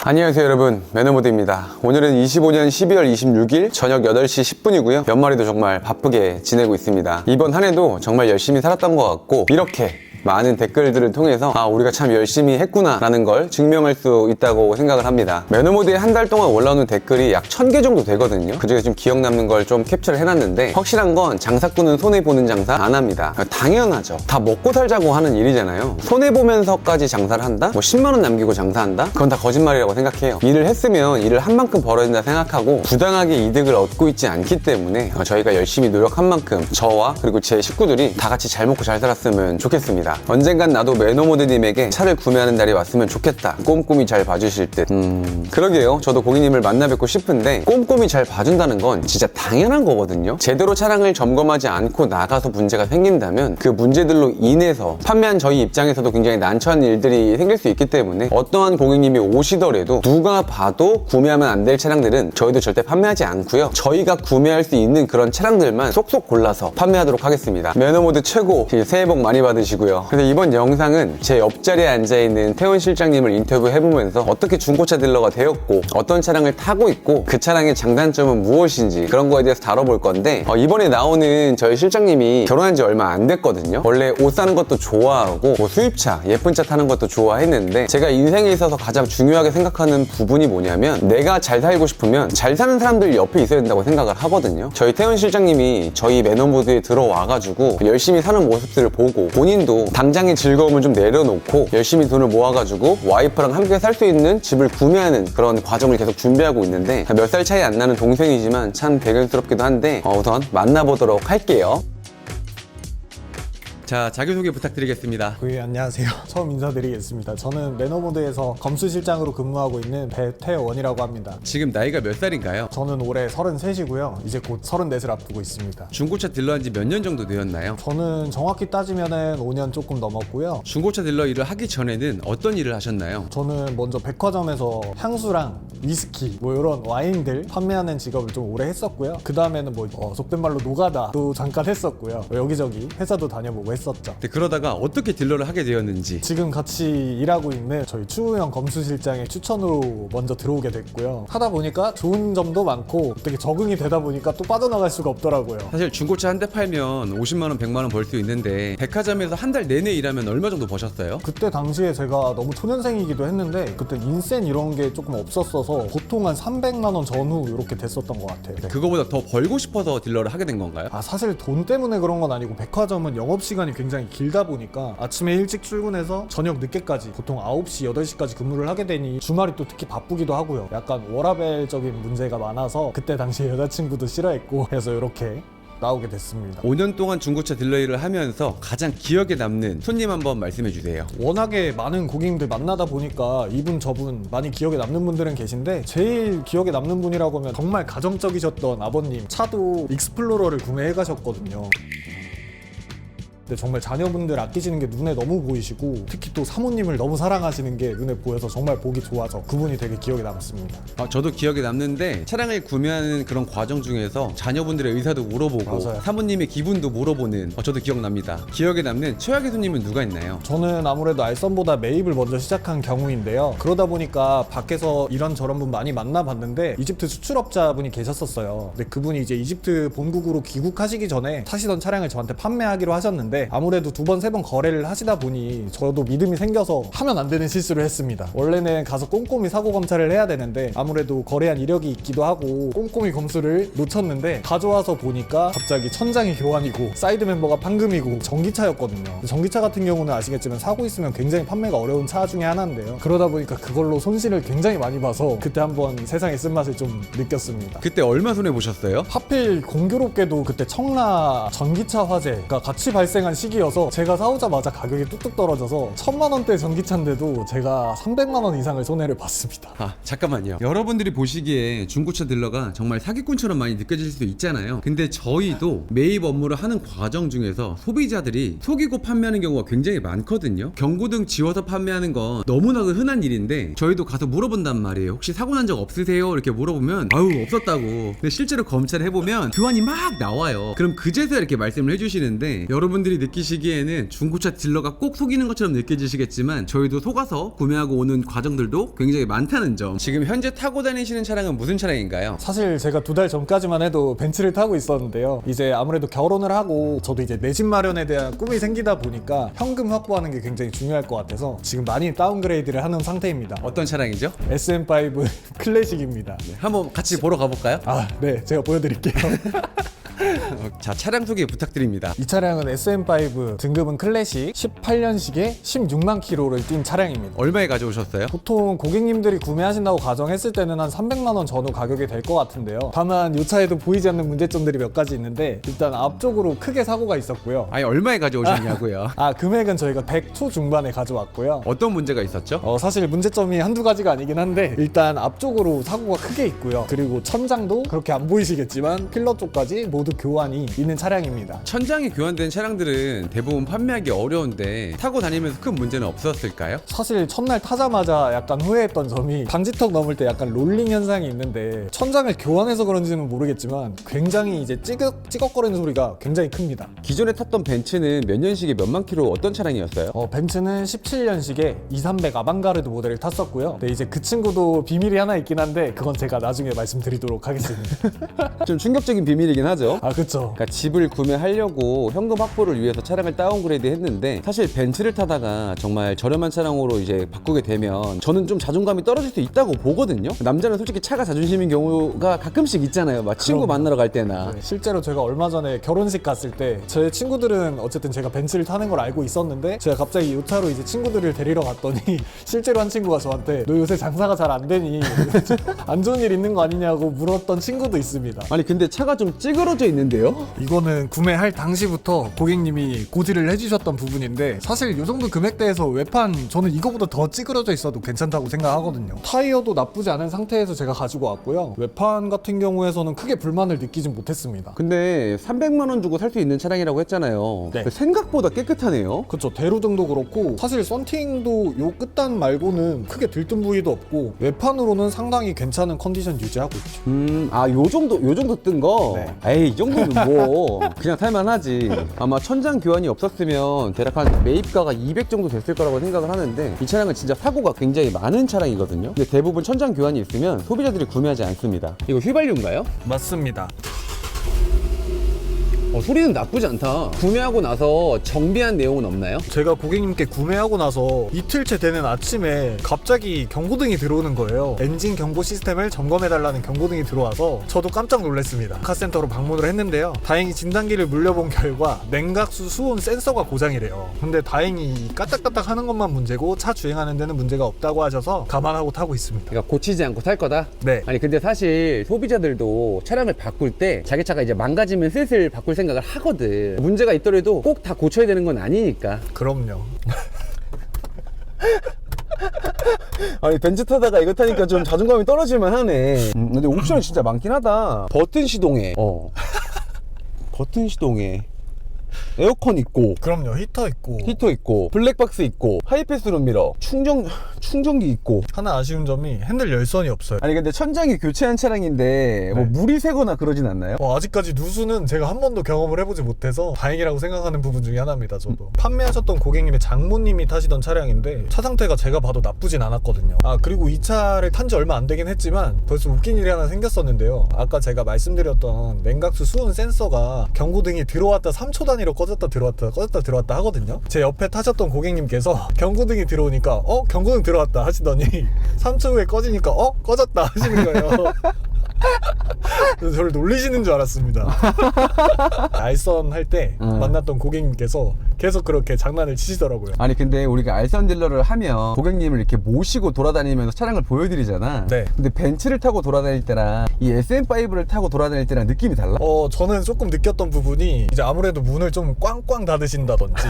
안녕하세요 여러분, 매너모드입니다. 오늘은 25년 12월 26일 저녁 8시 10분이고요 연말에도 정말 바쁘게 지내고 있습니다. 이번 한 해도 정말 열심히 살았던 것 같고, 이렇게 많은 댓글들을 통해서 우리가 참 열심히 했구나 라는 걸 증명할 수 있다고 생각을 합니다. 매너모드에 한 달 동안 올라오는 댓글이 약 1000개 정도 되거든요. 그중에 좀 기억 남는 걸 좀 캡처를 해놨는데, 확실한 건 장사꾼은 손해보는 장사 안 합니다. 당연하죠. 다 먹고 살자고 하는 일이잖아요. 손해보면서까지 장사를 한다? 뭐 10만원 남기고 장사한다? 그건 다 거짓말이라고 생각해요. 일을 했으면 일을 한 만큼 벌어야 된다 생각하고 부당하게 이득을 얻고 있지 않기 때문에 저희가 열심히 노력한 만큼 저와 그리고 제 식구들이 다 같이 잘 먹고 잘 살았으면 좋겠습니다. 언젠간 나도 매너모드님에게 차를 구매하는 날이 왔으면 좋겠다. 꼼꼼히 잘 봐주실 듯. 그러게요. 저도 고객님을 만나 뵙고 싶은데 꼼꼼히 잘 봐준다는 건 진짜 당연한 거거든요. 제대로 차량을 점검하지 않고 나가서 문제가 생긴다면 그 문제들로 인해서 판매한 저희 입장에서도 굉장히 난처한 일들이 생길 수 있기 때문에 어떠한 고객님이 오시더라도 누가 봐도 구매하면 안 될 차량들은 저희도 절대 판매하지 않고요. 저희가 구매할 수 있는 그런 차량들만 쏙쏙 골라서 판매하도록 하겠습니다. 매너모드 최고! 새해 복 많이 받으시고요. 근데 이번 영상은 제 옆자리에 앉아있는 태원 실장님을 인터뷰해보면서 어떻게 중고차 딜러가 되었고 어떤 차량을 타고 있고 그 차량의 장단점은 무엇인지 그런 거에 대해서 다뤄볼 건데, 이번에 나오는 저희 실장님이 결혼한 지 얼마 안 됐거든요. 원래 옷 사는 것도 좋아하고 뭐 수입차, 예쁜 차 타는 것도 좋아했는데, 제가 인생에 있어서 가장 중요하게 생각하는 부분이 뭐냐면 내가 잘 살고 싶으면 잘 사는 사람들 옆에 있어야 된다고 생각을 하거든요. 저희 태원 실장님이 저희 매너모드에 들어와가지고 열심히 사는 모습들을 보고 본인도 당장의 즐거움을 좀 내려놓고 열심히 돈을 모아가지고 와이프랑 함께 살 수 있는 집을 구매하는 그런 과정을 계속 준비하고 있는데, 몇 살 차이 안 나는 동생이지만 참 대견스럽기도 한데 우선 만나보도록 할게요. 자, 자기소개 부탁드리겠습니다. 안녕하세요. 처음 인사드리겠습니다. 저는 매너모드에서 검수실장으로 근무하고 있는 배태원이라고 합니다. 지금 나이가 몇 살인가요? 저는 올해 33이고요. 이제 곧 34을 앞두고 있습니다. 중고차 딜러한 지 몇 년 정도 되었나요? 저는 정확히 따지면은 5년 조금 넘었고요. 중고차 딜러 일을 하기 전에는 어떤 일을 하셨나요? 저는 먼저 백화점에서 향수랑 위스키 뭐 이런 와인들 판매하는 직업을 좀 오래 했었고요. 그 다음에는 속된 말로 노가다도 잠깐 했었고요. 여기저기 회사도 다녀보고 했었죠. 근데 그러다가 어떻게 딜러를 하게 되었는지. 지금 같이 일하고 있는 저희 추우영 검수실장의 추천으로 먼저 들어오게 됐고요. 하다 보니까 좋은 점도 많고 어떻게 적응이 되다 보니까 또 빠져나갈 수가 없더라고요. 사실 중고차 한 대 팔면 50만원, 100만원 벌 수 있는데 백화점에서 한 달 내내 일하면 얼마 정도 버셨어요? 그때 당시에 제가 너무 초년생이기도 했는데 그때 인센 이런 게 조금 없었어서 보통 한 300만원 전후 이렇게 됐었던 것 같아요. 네. 그거보다 더 벌고 싶어서 딜러를 하게 된 건가요? 사실 돈 때문에 그런 건 아니고 백화점은 영업시간이 굉장히 길다 보니까 아침에 일찍 출근해서 저녁 늦게까지 보통 9시, 8시까지 근무를 하게 되니 주말이 또 특히 바쁘기도 하고요. 약간 워라밸적인 문제가 많아서 그때 당시에 여자친구도 싫어했고 해서 이렇게 나오게 됐습니다. 5년 동안 중고차 딜러 일을 하면서 가장 기억에 남는 손님 한번 말씀해 주세요. 워낙에 많은 고객님들 만나다 보니까 이분 저분 많이 기억에 남는 분들은 계신데, 제일 기억에 남는 분이라고 하면 정말 가정적이셨던 아버님, 차도 익스플로러를 구매해 가셨거든요. 근데 정말 자녀분들 아끼시는 게 눈에 너무 보이시고 특히 또 사모님을 너무 사랑하시는 게 눈에 보여서 정말 보기 좋아서 그분이 되게 기억에 남습니다. 저도 기억에 남는데, 차량을 구매하는 그런 과정 중에서 자녀분들의 의사도 물어보고 맞아요. 사모님의 기분도 물어보는 저도 기억납니다. 기억에 남는 최악의 손님은 누가 있나요? 저는 아무래도 알선보다 매입을 먼저 시작한 경우인데요. 그러다 보니까 밖에서 이런저런 분 많이 만나봤는데 이집트 수출업자분이 계셨었어요. 근데 그분이 이제 이집트 본국으로 귀국하시기 전에 타시던 차량을 저한테 판매하기로 하셨는데, 아무래도 2번, 3번 거래를 하시다 보니 저도 믿음이 생겨서 하면 안 되는 실수를 했습니다. 원래는 가서 꼼꼼히 사고 검찰을 해야 되는데 아무래도 거래한 이력이 있기도 하고 꼼꼼히 검수를 놓쳤는데, 가져와서 보니까 갑자기 천장이 교환이고 사이드 멤버가 판금이고 전기차였거든요. 전기차 같은 경우는 아시겠지만 사고 있으면 굉장히 판매가 어려운 차 중에 하나인데요. 그러다 보니까 그걸로 손실을 굉장히 많이 봐서 그때 한번 세상의 쓴맛을 좀 느꼈습니다. 그때 얼마 손해 보셨어요? 하필 공교롭게도 그때 청라 전기차 화재가 같이 발생한 시기여서 제가 사오자마자 가격이 뚝뚝 떨어져서 1000만원대 전기차인데도 제가 300만원 이상을 손해를 봤습니다. 잠깐만요. 여러분들이 보시기에 중고차 딜러가 정말 사기꾼처럼 많이 느껴질 수 있잖아요. 근데 저희도 매입 업무를 하는 과정 중에서 소비자들이 속이고 판매하는 경우가 굉장히 많거든요. 경고등 지워서 판매하는 건 너무나도 흔한 일인데, 저희도 가서 물어본단 말이에요. 혹시 사고 난 적 없으세요? 이렇게 물어보면 없었다고. 근데 실제로 검찰을 해보면 교환이 막 나와요. 그럼 그제서야 이렇게 말씀을 해주시는데, 여러분들이 고객님들이 느끼시기에는 중고차 딜러가 꼭 속이는 것처럼 느껴지시겠지만 저희도 속아서 구매하고 오는 과정들도 굉장히 많다는 점. 지금 현재 타고 다니시는 차량은 무슨 차량인가요? 사실 제가 2달 전까지만 해도 벤츠를 타고 있었는데요. 이제 아무래도 결혼을 하고 저도 이제 내 집 마련에 대한 꿈이 생기다 보니까 현금 확보하는 게 굉장히 중요할 것 같아서 지금 많이 다운그레이드를 하는 상태입니다. 어떤 차량이죠? SM5 클래식입니다. 한번 같이 보러 가볼까요? 아, 네, 제가 보여드릴게요. 자, 차량 소개 부탁드립니다. 이 차량은 SM5 등급은 클래식 18년식에 16만 킬로를 뛴 차량입니다. 얼마에 가져오셨어요? 보통 고객님들이 구매하신다고 가정했을 때는 한 300만 원 전후 가격이 될 것 같은데요. 다만 이 차에도 보이지 않는 문제점들이 몇 가지 있는데 일단 앞쪽으로 크게 사고가 있었고요. 아니, 얼마에 가져오셨냐고요? 금액은 저희가 100 초중반에 가져왔고요. 어떤 문제가 있었죠? 사실 문제점이 한두 가지가 아니긴 한데 일단 앞쪽으로 사고가 크게 있고요. 그리고 천장도 그렇게 안 보이시겠지만 필러 쪽까지 모두 교환이 있는 차량입니다. 천장이 교환된 차량들은 대부분 판매하기 어려운데 타고 다니면서 큰 문제는 없었을까요? 사실 첫날 타자마자 약간 후회했던 점이 방지턱 넘을 때 약간 롤링 현상이 있는데 천장을 교환해서 그런지는 모르겠지만 굉장히 이제 찌걱거리는 소리가 굉장히 큽니다. 기존에 탔던 벤츠는 몇 년식에 몇만 킬로 어떤 차량이었어요? 벤츠는 17년식에 2300 아방가르드 모델을 탔었고요. 네, 이제 그 친구도 비밀이 하나 있긴 한데 그건 제가 나중에 말씀드리도록 하겠습니다. 좀 충격적인 비밀이긴 하죠. 그쵸. 그러니까 집을 구매하려고 현금 확보를 위해서 차량을 다운그레이드 했는데 사실 벤츠를 타다가 정말 저렴한 차량으로 이제 바꾸게 되면 저는 좀 자존감이 떨어질 수 있다고 보거든요. 남자는 솔직히 차가 자존심인 경우가 가끔씩 있잖아요. 막 친구 그럼. 만나러 갈 때나. 실제로 제가 얼마 전에 결혼식 갔을 때 제 친구들은 어쨌든 제가 벤츠를 타는 걸 알고 있었는데 제가 갑자기 이 차로 이제 친구들을 데리러 갔더니 실제로 한 친구가 저한테 너 요새 장사가 잘 안 되니 안 좋은 일 있는 거 아니냐고 물었던 친구도 있습니다. 아니 근데 차가 좀 찌그러져 있는데요? 이거는 구매할 당시부터 고객님이 고지를 해주셨던 부분인데 사실 이 정도 금액대에서 외판 저는 이거보다 더 찌그러져 있어도 괜찮다고 생각하거든요. 타이어도 나쁘지 않은 상태에서 제가 가지고 왔고요. 외판 같은 경우에서는 크게 불만을 느끼진 못했습니다. 근데 300만 원 주고 살 수 있는 차량이라고 했잖아요. 네. 생각보다 깨끗하네요. 그쵸, 대루등도 그렇고 사실 썬팅도 요 끝단 말고는 크게 들뜬 부위도 없고 외판으로는 상당히 괜찮은 컨디션 유지하고 있죠. 요 정도 뜬 거? 네. 에이, 이 정도는 뭐 그냥 살만하지. 아마 천장 교환이 없었으면 대략 한 매입가가 200 정도 됐을 거라고 생각을 하는데 이 차량은 진짜 사고가 굉장히 많은 차량이거든요. 근데 대부분 천장 교환이 있으면 소비자들이 구매하지 않습니다. 이거 휘발유인가요? 맞습니다. 소리는 나쁘지 않다. 구매하고 나서 정비한 내용은 없나요? 제가 고객님께 구매하고 나서 이틀째 되는 아침에 갑자기 경고등이 들어오는 거예요. 엔진 경보 시스템을 점검해달라는 경고등이 들어와서 저도 깜짝 놀랐습니다. 카센터로 방문을 했는데요. 다행히 진단기를 물려본 결과 냉각수 수온 센서가 고장이래요. 근데 다행히 까딱까딱 하는 것만 문제고 차 주행하는 데는 문제가 없다고 하셔서 감안하고 타고 있습니다. 그러니까 고치지 않고 탈 거다? 네. 아니 근데 사실 소비자들도 차량을 바꿀 때 자기 차가 이제 망가지면 슬슬 바꿀 생각을 하거든. 문제가 있더라도 꼭 다 고쳐야 되는 건 아니니까. 그럼요. 아니 벤츠 타다가 이거 타니까 좀 자존감이 떨어질만 하네. 근데 옵션이 진짜 많긴 하다. 버튼 시동에 버튼 시동에 에어컨 있고 그럼요. 히터 있고 히터 있고 블랙박스 있고 하이패스 룸미러 충전기 있고. 하나 아쉬운 점이 핸들 열선이 없어요. 아니 근데 천장이 교체한 차량인데 뭐 네. 물이 새거나 그러진 않나요? 아직까지 누수는 제가 한 번도 경험을 해보지 못해서 다행이라고 생각하는 부분 중에 하나입니다. 저도 판매하셨던 고객님의 장모님이 타시던 차량인데 차 상태가 제가 봐도 나쁘진 않았거든요. 그리고 이 차를 탄 지 얼마 안 되긴 했지만 벌써 웃긴 일이 하나 생겼었는데요. 아까 제가 말씀드렸던 냉각수 수온 센서가 경고등이 들어왔다 3초 단위로 꺼졌다 들어왔다 하거든요. 제 옆에 타셨던 고객님께서 경고등이 들어오니까 경고등 들어왔다 하시더니 3초 후에 꺼지니까 꺼졌다 하시는 거예요. 그래서 저를 놀리시는 줄 알았습니다. 알선 할 때 만났던 고객님께서 계속 그렇게 장난을 치시더라고요. 아니 근데 우리가 알선 딜러를 하면 고객님을 이렇게 모시고 돌아다니면서 차량을 보여드리잖아. 네. 근데 벤츠를 타고 돌아다닐 때랑 이 SM5를 타고 돌아다닐 때랑 느낌이 달라? 저는 조금 느꼈던 부분이 이제 아무래도 문을 좀 꽝꽝 닫으신다든지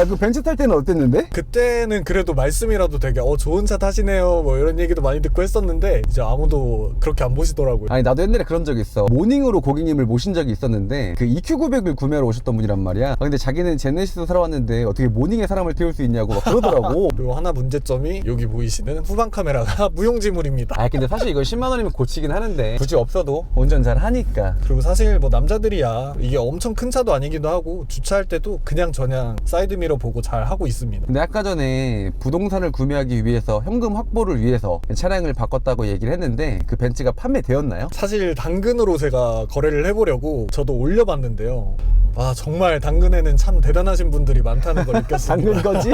그 벤츠 탈 때는 어땠는데? 그때는 그래도 말씀이라도 되게 좋은 차 타시네요 뭐 이런 얘기도 많이 듣고 했었는데 이제 아무도 그렇게 안 보시더라고요. 아니 나도 옛날에 그런 적이 있어. 모닝으로 고객님을 모신 적이 있었는데 그 EQ900을 구매하러 오셨던 분이란 말이야. 근데 자기는 제네시스 살아왔는데 어떻게 모닝에 사람을 태울 수 있냐고 막 그러더라고. 그리고 하나 문제점이 여기 보이시는 후방 카메라가 무용지물입니다. 아 근데 사실 이건 10만 원이면 고치긴 하는데 굳이 없어도 운전 잘 하니까. 그리고 사실 뭐 남자들이야 이게 엄청 큰 차도 아니기도 하고 주차할 때도 그냥 저냥 사이드미러 보고 잘 하고 있습니다. 근데 아까 전에 부동산을 구매하기 위해서 현금 확보를 위해서 차량을 바꿨다고 얘기를 했는데 그 벤츠가 판매되었나요? 사실 당근으로 제가 거래를 해보려고 저도 올려봤는데요. 아 정말 당근에는 참 대단하신 분들이 많다는 걸 느꼈습니다. 당근 거지?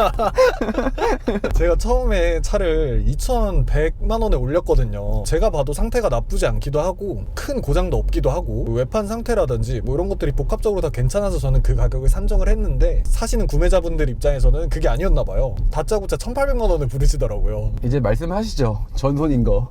제가 처음에 차를 2,100만 원에 올렸거든요. 제가 봐도 상태가 나쁘지 않기도 하고 큰 고장도 없기도 하고 외판 상태라든지 뭐 이런 것들이 복합적으로 다 괜찮아서 저는 그 가격을 산정을 했는데 사시는 구매자분들 입장에서는 그게 아니었나 봐요. 다짜고짜 1,800만 원을 부르시더라고요. 이제 말씀하시죠. 전손인 거.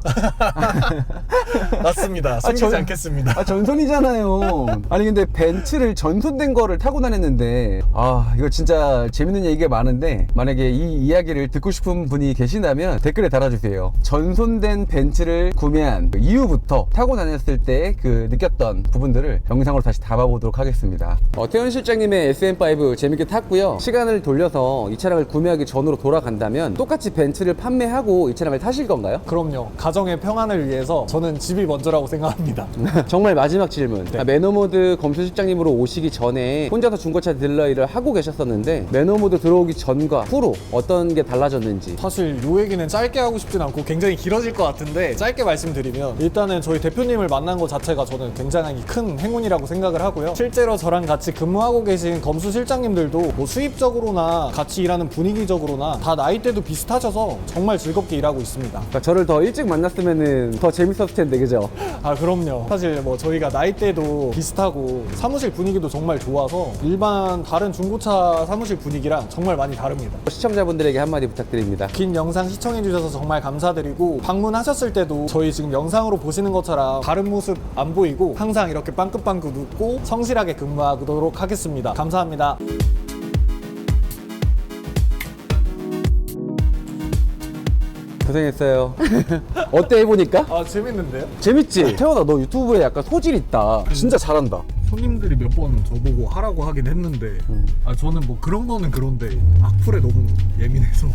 맞습니다. 숨기지 않겠습니다. 아 전손이잖아요. 아니 근데 벤츠를 전손된 거를 타고 다녔는데 아 이거 진짜 재밌는 얘기가 많은데 만약에 이 이야기를 듣고 싶은 분이 계신다면 댓글에 달아주세요. 전손된 벤츠를 구매한 그 이후부터 타고 다녔을 때 그 느꼈던 부분들을 영상으로 다시 담아보도록 하겠습니다. 태현 실장님의 SM5 재밌게 탔고요. 시간을 돌려서 이 차량을 구매하기 전으로 돌아간다면 똑같이 벤츠를 판매하고 이 차량을 타실 건가요? 그럼요. 가정의 평안을 위해서 저는 집이 먼저라고 생각합니다. 정말 마지막 질문. 매너모드 검수 실장님으로 오시기 전에 혼자서 중고차 딜러 일을 하고 계셨었는데 매너모드 들어오기 전과 후로 어떤 게 달라졌는지. 사실 요 얘기는 짧게 하고 싶진 않고 굉장히 길어질 것 같은데 짧게 말씀드리면 일단은 저희 대표님을 만난 것 자체가 저는 굉장히 큰 행운이라고 생각을 하고요. 실제로 저랑 같이 근무하고 계신 검수 실장님들도 뭐 수입적으로나 같이 일하는 분위기적으로나 다 나이대도 비슷하셔서 정말 즐겁게 일하고 있습니다. 그러니까 저를 더 일찍 만났으면 더 재밌었을 텐데 그죠? 아 그럼요. 사실 뭐 저희가 나이대도 비슷하고 사무실 분위기도 정말 좋아서 일반 다른 중고차 사무실 분위기랑 정말 많이 다릅니다. 시청자분들에게 한마디 부탁드립니다. 긴 영상 시청해주셔서 정말 감사드리고 방문하셨을 때도 저희 지금 영상으로 보시는 것처럼 다른 모습 안 보이고 항상 이렇게 빵긋빵긋 웃고 성실하게 근무하도록 하겠습니다. 감사합니다. 고생했어요. 어때 해보니까? 아 재밌는데요? 재밌지? 태연아 너 유튜브에 약간 소질 있다. 진짜 잘한다. 손님들이 몇 번 저보고 하라고 하긴 했는데 아 저는 뭐 그런 거는 그런데 악플에 너무 예민해서